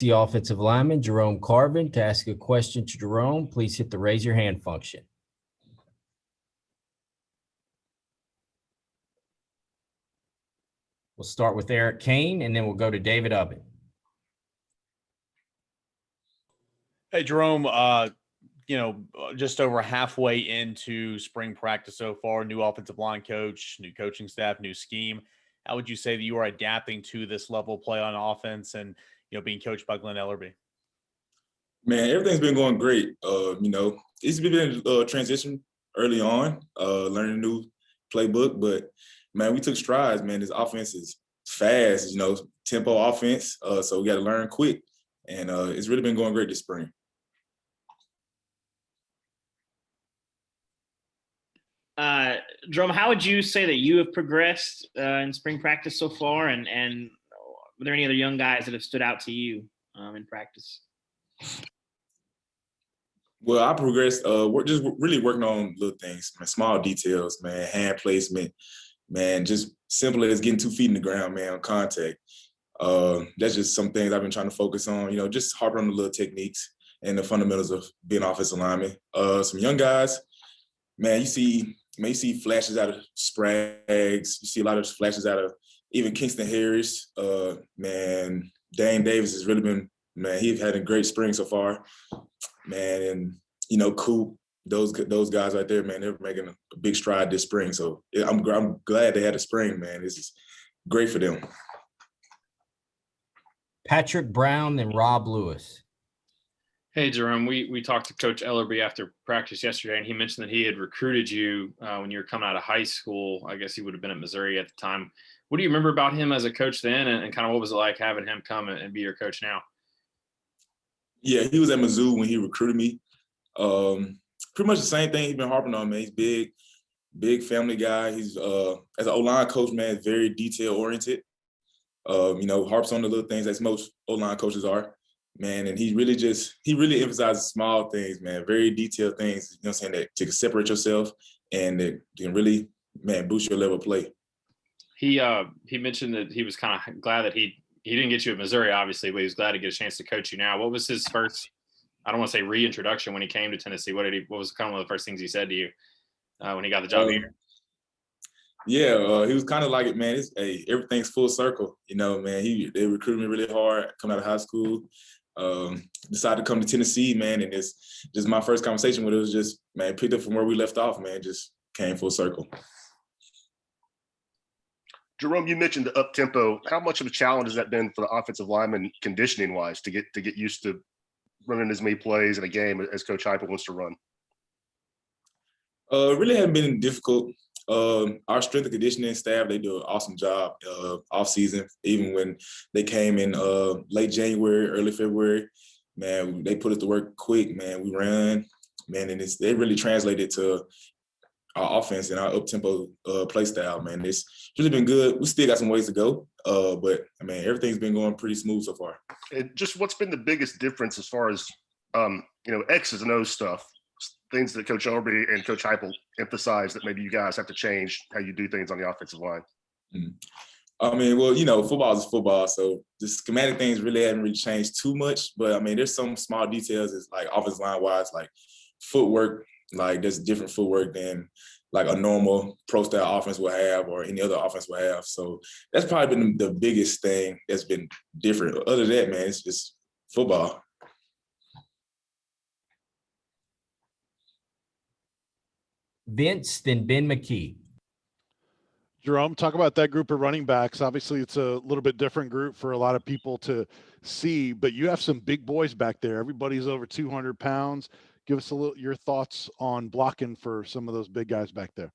The offensive lineman, Jerome Carvin. To ask a question to Jerome, please hit the raise your hand function. We'll start with Eric Kane, and then we'll go to David Ubbin. Hey, Jerome, just over halfway into spring practice so far, new offensive line coach, new coaching staff, new scheme. How would you say that you are adapting to this level of play on offense and, being coached by Glenn Ellerby? Man, everything's been going great. It's been a transition early on, learning a new playbook, but man, we took strides, man. This offense is fast, tempo offense. So we got to learn quick. And it's really been going great this spring. Jerome, how would you say that you have progressed in spring practice so far? And were there any other young guys that have stood out to you in practice? Well, I progressed. We're just really working on little things, man, small details, man, hand placement, man, just simple as getting 2 feet in the ground, man, on contact. That's just some things I've been trying to focus on, just harping on the little techniques and the fundamentals of being offensive lineman. Some young guys, man, you see flashes out of Spraggs. You see a lot of flashes out of even Kingston Harris. Man, Dane Davis has really been, man, he's had a great spring so far. Man, and, Coop, those guys right there, man, they're making a big stride this spring. So I'm glad they had a spring, man. This is great for them. Patrick Brown and Rob Lewis. Hey, Jerome, we talked to Coach Ellerby after practice yesterday, and he mentioned that he had recruited you when you were coming out of high school. I guess he would have been at Missouri at the time. What do you remember about him as a coach then, and kind of what was it like having him come and be your coach now? Yeah, he was at Mizzou when he recruited me. Pretty much the same thing he's been harping on, man. He's big family guy. He's as an O-line coach, man, very detail oriented. Harps on the little things as most O-line coaches are, man. And he really emphasizes small things, man, very detailed things, that to separate yourself and that can really, man, boost your level of play. He mentioned that he was kind of glad that he didn't get you at Missouri, obviously, but he was glad to get a chance to coach you now. What was his first, I don't want to say reintroduction when he came to Tennessee? What was kind of one of the first things he said to you when he got the job here? Yeah, he was kind of like it, man. Everything's full circle, man. They recruited me really hard coming out of high school. Decided to come to Tennessee, man, and it's just my first conversation with it was just, man, picked up from where we left off, man. Just came full circle. Jerome, you mentioned the up tempo. How much of a challenge has that been for the offensive lineman conditioning wise to get used to running as many plays in a game as Coach Heupel wants to run? Really hasn't been difficult. Our strength and conditioning staff, they do an awesome job off season. Even when they came in late January, early February, man, they put us to work quick, man. We ran, man, and they really translated to our offense and our up-tempo play style, man. It's really been good. We still got some ways to go, but I mean, everything's been going pretty smooth so far. And just what's been the biggest difference as far as X's and O's stuff, things that Coach Ellerby and Coach Heupel emphasize that maybe you guys have to change how you do things on the offensive line? Mm-hmm. I mean, well, football is football, so the schematic things really haven't really changed too much. But I mean, there's some small details, it's like offensive line wise, like footwork. Like there's different footwork than like a normal pro style offense will have or any other offense will have. So that's probably been the biggest thing that's been different. Other than that, man, it's just football. Vince, then Ben McKee. Jerome, talk about that group of running backs. Obviously, it's a little bit different group for a lot of people to see, but you have some big boys back there. Everybody's over 200 pounds. Give us your thoughts on blocking for some of those big guys back there.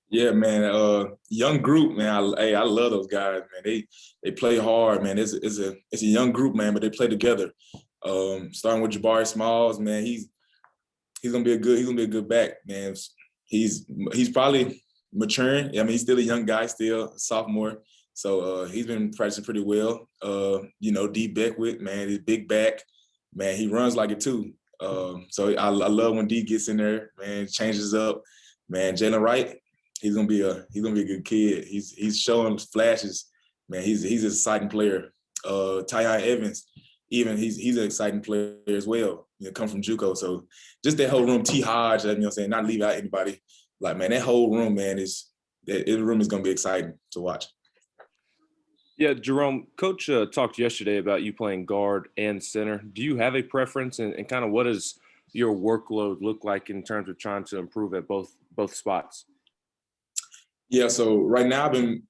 Yeah, man. Young group, man. I love those guys, man. They play hard, man. It's a young group, man, but they play together. Starting with Jabari Smalls, man. He's gonna be a good back, man. He's probably maturing. I mean, he's still a young guy, still a sophomore. So he's been practicing pretty well. D Beckwith, man, his big back, man. He runs like it too. So I love when D gets in there, man, changes up, man. Jalen Wright, he's gonna be a good kid. He's showing flashes, man. He's an exciting player. Tyon Evans, even he's an exciting player as well. Come from JUCO. So just that whole room, T. Hodge, saying, not leave out anybody. Like, man, that whole room, man, the room is going to be exciting to watch. Yeah, Jerome, Coach talked yesterday about you playing guard and center. Do you have a preference, and kind of what does your workload look like in terms of trying to improve at both spots? Yeah, so right now I've been,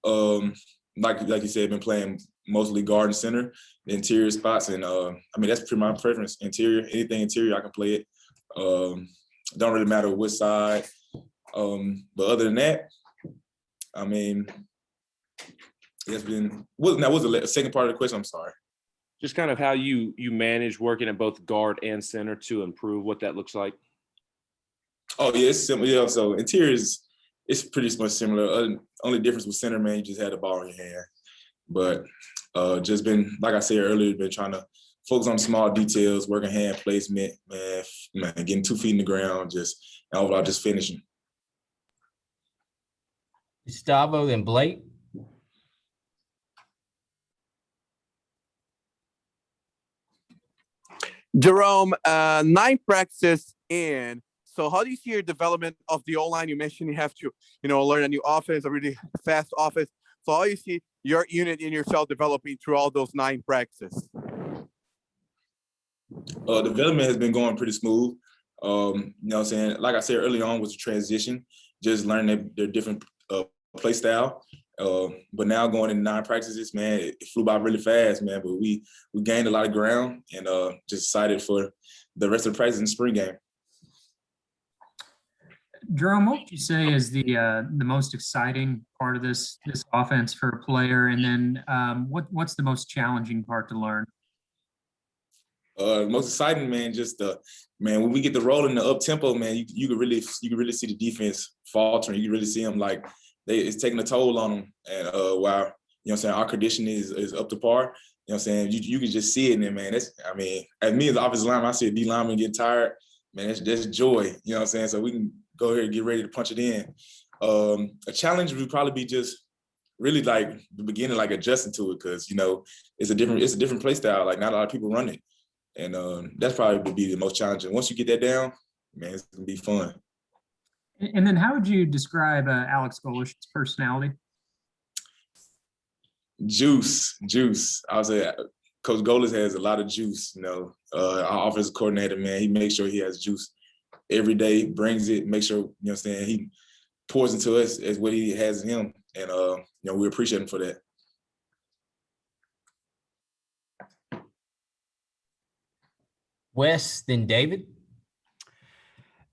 like you said, been playing mostly guard and center, the interior spots, and that's pretty my preference. Interior, anything interior, I can play it. Don't really matter which side. But other than that, it's been. What was the second part of the question? I'm sorry. Just kind of how you manage working at both guard and center to improve, what that looks like. Oh yeah, it's similar. Yeah, so interior it's pretty much similar. Only difference with center, man, you just had the ball in your hand. But just been, like I said earlier, been trying to focus on small details, working hand placement, man, getting 2 feet in the ground, and overall just finishing. Gustavo, then Blake. Jerome, 9 practices in. So how do you see your development of the O-line? You mentioned you have to, learn a new offense, a really fast offense. So how do you see your unit and yourself developing through all those 9 practices? Development has been going pretty smooth. Like I said early on, was a transition, just learning their different play style. But now going into 9 practices, man, it flew by really fast, man. But we gained a lot of ground, and just excited for the rest of the practice in the spring game. Jerome, what would you say is the most exciting part of this offense for a player, and then what's the most challenging part to learn? Most exciting, man, just when we get the roll in the up tempo, man, you can really see the defense faltering. You can really see them like it's taking a toll on them, and while our conditioning is up to par. You can just see it in there, man. At me as the offensive lineman, I see a D lineman getting tired, man. That's joy. So we can go ahead and get ready to punch it in. A challenge would probably be just really like the beginning, like adjusting to it, because it's a different play style. Like not a lot of people run it, and that's probably would be the most challenging. Once you get that down, man, it's gonna be fun. And then, how would you describe Alex Golish's personality? Juice. I would say Coach Golish has a lot of juice. Our offensive coordinator, man, he makes sure he has juice every day, brings it, makes sure, he pours into us as what he has in him. And, we appreciate him for that. Wes, then David.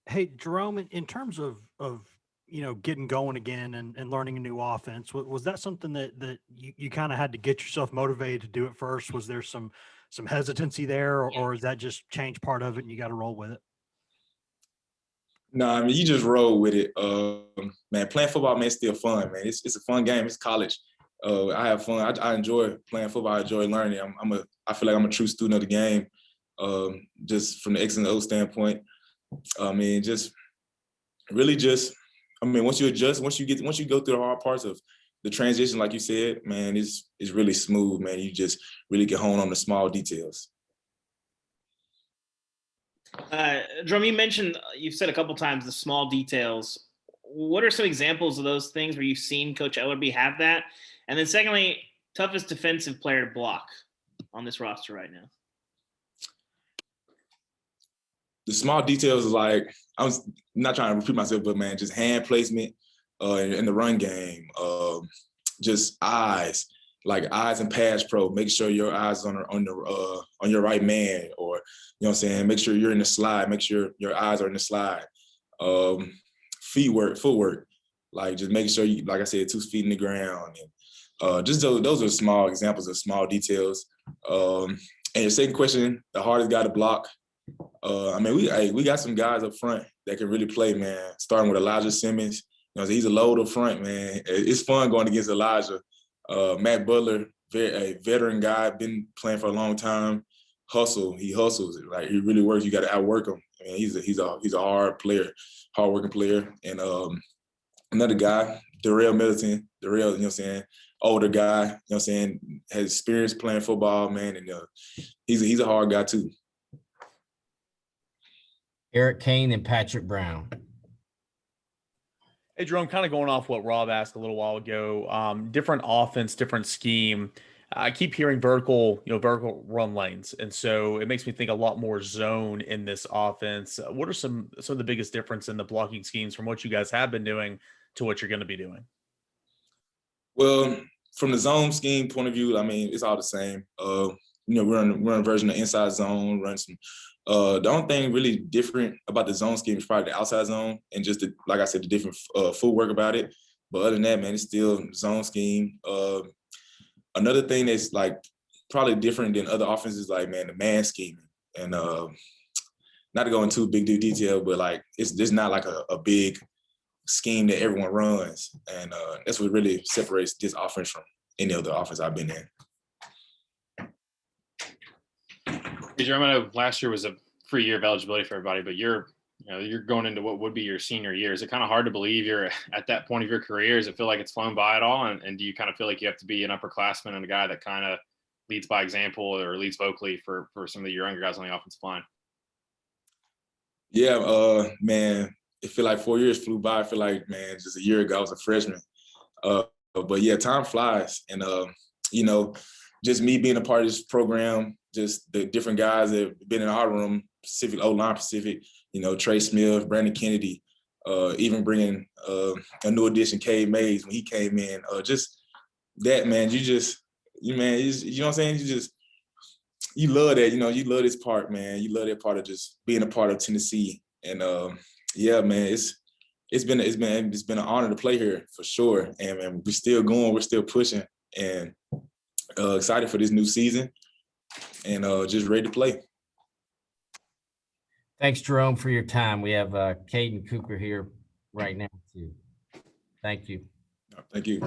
Hey, Jerome, in terms of getting going again and learning a new offense, was that something that you kind of had to get yourself motivated to do it first? Was there some hesitancy there, or is that just change part of it and you got to roll with it? No, you just roll with it. Man, playing football, man, it's still fun, man. It's a fun game. It's college. I have fun. I enjoy playing football. I enjoy learning. I feel like I'm a true student of the game. Just from the X and O standpoint. Once you adjust, once you go through the hard parts of the transition, like you said, man, it's really smooth, man. You just really get honed on the small details. Jerome, you've said a couple times the small details. What are some examples of those things where you've seen Coach Ellerby have that? And then secondly, toughest defensive player to block on this roster right now? The small details is like, I'm not trying to repeat myself, but man, just hand placement in the run game, just eyes and pass pro. Make sure your eyes on your right man, or make sure you're in the slide. Make sure your eyes are in the slide. Footwork, like just making sure you, like I said, 2 feet in the ground, and just those are small examples of small details. And your second question, the hardest guy to block. We got some guys up front that can really play, man. Starting with Elijah Simmons, he's a load up front, man. It's fun going against Elijah. Matt Butler, a veteran guy, been playing for a long time. He hustles. Like he really works. You got to outwork him. He's a hard player, hard working player. And another guy, Darrell Middleton. Darrell, you know what I'm saying, older guy, you know what I'm saying, has experience playing football, man, and he's a hard guy too. Eric Kane and Patrick Brown. Hey, Jerome, kind of going off what Rob asked a little while ago, different offense, different scheme. I keep hearing vertical run lanes. And so it makes me think a lot more zone in this offense. What are some of the biggest difference in the blocking schemes from what you guys have been doing to what you're going to be doing? Well, from the zone scheme point of view, I mean, it's all the same. We're on a version of inside zone, run some. The only thing really different about the zone scheme is probably the outside zone and just like I said, the different footwork about it. But other than that, man, it's still zone scheme. Another thing that's like probably different than other offenses, like, man, the man scheming. And not to go into big detail, but like it's not like a big scheme that everyone runs. And that's what really separates this offense from any other offense I've been in. Jerome, I know last year was a free year of eligibility for everybody, but you're going into what would be your senior year. Is it kind of hard to believe you're at that point of your career? Does it feel like it's flown by at all? And do you kind of feel like you have to be an upperclassman and a guy that kind of leads by example or leads vocally for some of your younger guys on the offensive line? Yeah, man, it feel like 4 years flew by. I feel like, man, just a year ago I was a freshman. But yeah, time flies. And, just me being a part of this program, just the different guys that have been in our room, Pacific, O-line Pacific, Trey Smith, Brandon Kennedy, even bringing a new addition, Cade Mays, when he came in. Just that, man, you know what I'm saying? You love that, you love this part, man. You love that part of just being a part of Tennessee. And yeah, man, it's been an honor to play here for sure. And man, we're still going, we're still pushing, and excited for this new season, and just ready to play. Thanks, Jerome, for your time. We have Caden Cooper here right now too. Thank you. Thank you.